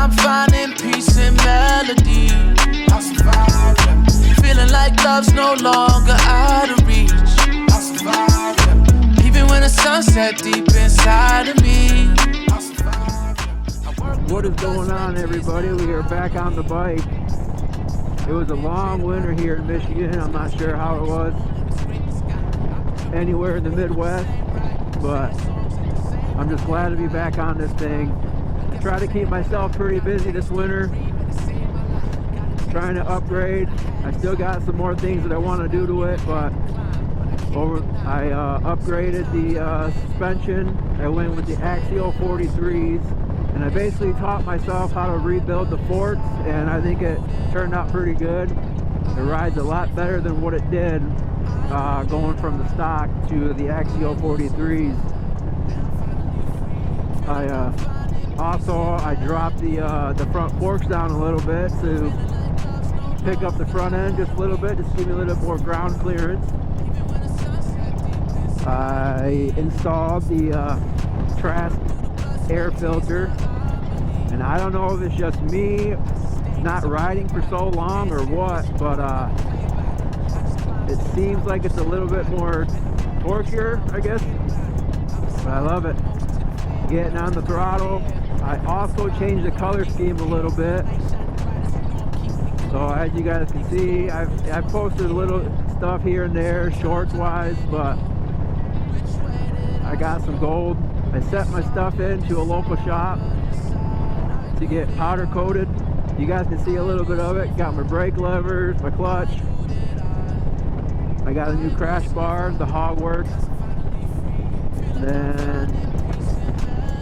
I'm finding peace in melody. I'll survive, yeah. Feeling like love's no longer out of reach. I'll survive, yeah. Even when the sun set deep inside of me. I'll survive, yeah. What is going on, everybody? We are back on the bike. It was a long winter here in Michigan. I'm not sure how it was anywhere in the Midwest, but I'm just glad to be back on this thing. I try to keep myself pretty busy this winter, trying to upgrade. I still got some more things that I want to do to it, but I upgraded the suspension. I went with the Axial 43s, and I basically taught myself how to rebuild the forks, and I think it turned out pretty good. It rides a lot better than what it did going from the stock to the Axial 43s. I dropped the front forks down a little bit to pick up the front end just a little bit, just give me a little bit more ground clearance. I installed the Trask air filter, and I don't know if it's just me not riding for so long or what, but it seems like it's a little bit more torquier, I guess. But I love it. Getting on the throttle. I also changed the color scheme a little bit. So as you guys can see, I've posted a little stuff here and there, shorts wise, but I got some gold. I sent my stuff into a local shop to get powder coated. You guys can see a little bit of it. Got my brake levers, my clutch. I got a new crash bar, the Hogworks. Then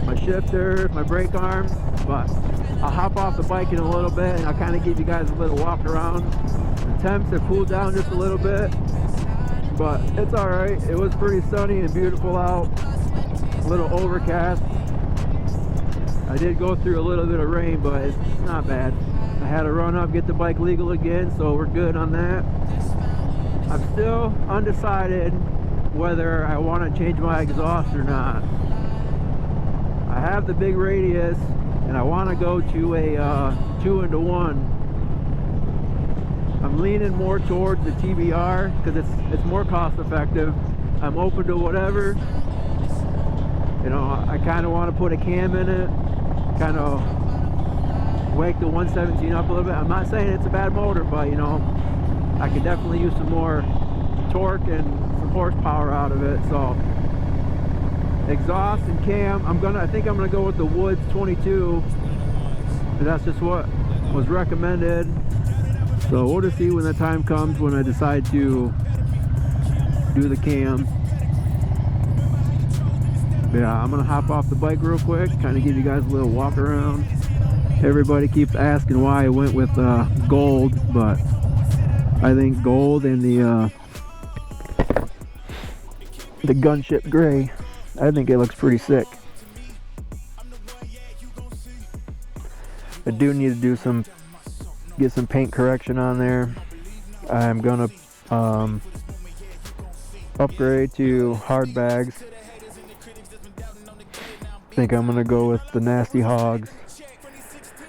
my shifter, my brake arms. But I'll hop off the bike in a little bit and I'll kind of give you guys a little walk around. The temps have cooled down just a little bit, but it's all right. It was pretty sunny and beautiful out. A little overcast. I did go through a little bit of rain, but it's not bad. I had to run up, get the bike legal again, so we're good on that. I'm still undecided whether I want to change my exhaust or not. I have the big radius and I want to go to a 2-into-1. I'm leaning more towards the TBR because it's more cost effective. I'm open to whatever. You know, I kind of want to put a cam in it, kind of wake the 117 up a little bit. I'm not saying it's a bad motor, but you know, I could definitely use some more torque and some horsepower out of it. So exhaust and cam, I think I'm gonna go with the Woods 22. That's just what was recommended. So we'll just see when the time comes when I decide to do the cam. Yeah, I'm gonna hop off the bike real quick, kind of give you guys a little walk around. Everybody keeps asking why I went with gold, but I think gold and the gunship gray, I think it looks pretty sick. I do need to do get some paint correction on there. I'm gonna upgrade to hard bags. I think I'm gonna go with the Nasty Hogs,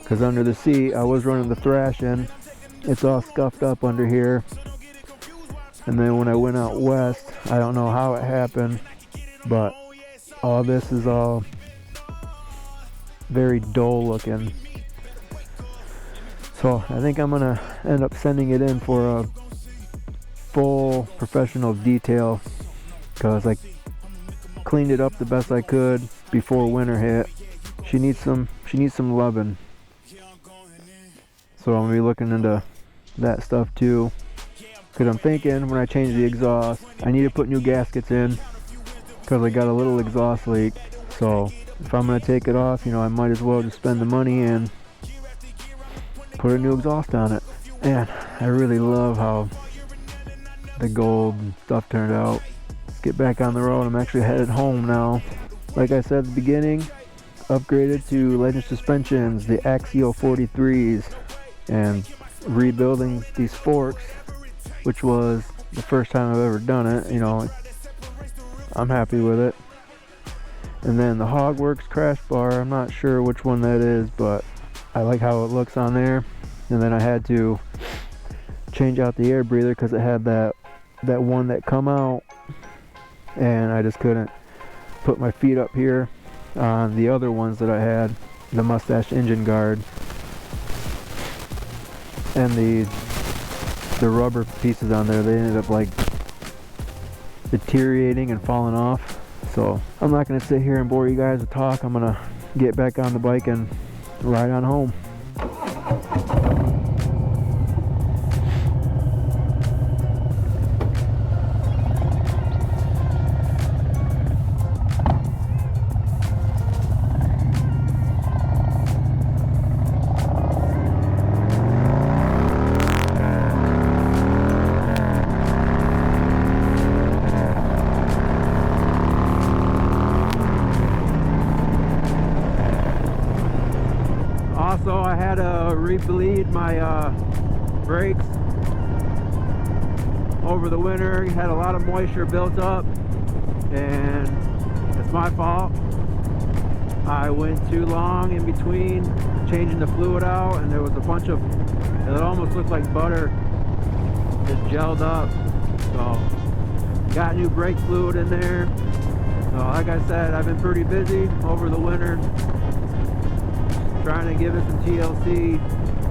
because under the seat I was running the Thrashin'. It's all scuffed up under here, and then when I went out west, I don't know how it happened, but all this is all very dull looking. So I think I'm gonna end up sending it in for a full professional detail, because I cleaned it up the best I could before winter hit. She needs some loving. So I'm gonna be looking into that stuff too, because I'm thinking when I change the exhaust, I need to put new gaskets in, because I got a little exhaust leak. So if I'm gonna take it off, you know, I might as well just spend the money and put a new exhaust on it. And I really love how the gold stuff turned out. Let's get back on the road. I'm actually headed home now. Like I said at the beginning, upgraded to Legend suspensions, the Axial 43s, and rebuilding these forks, which was the first time I've ever done it. You know, I'm happy with it. And then the Hogworks crash bar, I'm not sure which one that is, but I like how it looks on there. And then I had to change out the air breather because it had that one that come out, and I just couldn't put my feet up here on the other ones that I had, the Mustache engine guard, and the rubber pieces on there, they ended up like deteriorating and falling off. So I'm not going to sit here and bore you guys with talk. I'm going to get back on the bike and ride on home. Also, I had to re-bleed my brakes over the winter. Had a lot of moisture built up, and it's my fault. I went too long in between changing the fluid out, and there was a bunch of, it almost looked like butter just gelled up. So got new brake fluid in there. So like I said, I've been pretty busy over the winter trying to give it some TLC.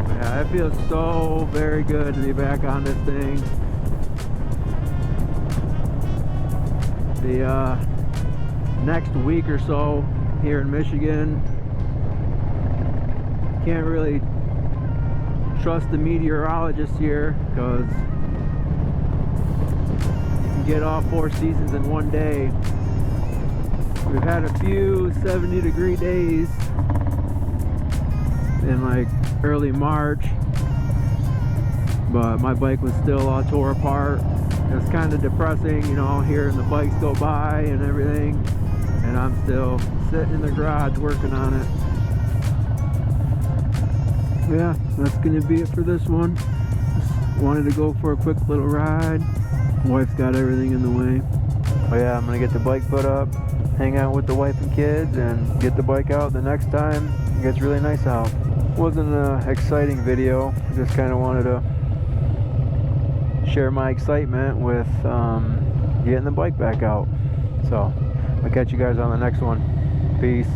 Yeah, it feels so very good to be back on this thing. The next week or so here in Michigan, can't really trust the meteorologists here because you can get all 4 seasons in one day. We've had a few 70-degree days in like early March, but my bike was still all tore apart. It was kind of depressing, you know, hearing the bikes go by and everything, and I'm still sitting in the garage working on it. Yeah, that's gonna be it for this one. Just wanted to go for a quick little ride. Wife's got everything in the way. Oh yeah, I'm gonna get the bike put up, hang out with the wife and kids, and get the bike out the next time it gets really nice out. Wasn't an exciting video, just kind of wanted to share my excitement with getting the bike back out. So I'll catch you guys on the next one. Peace.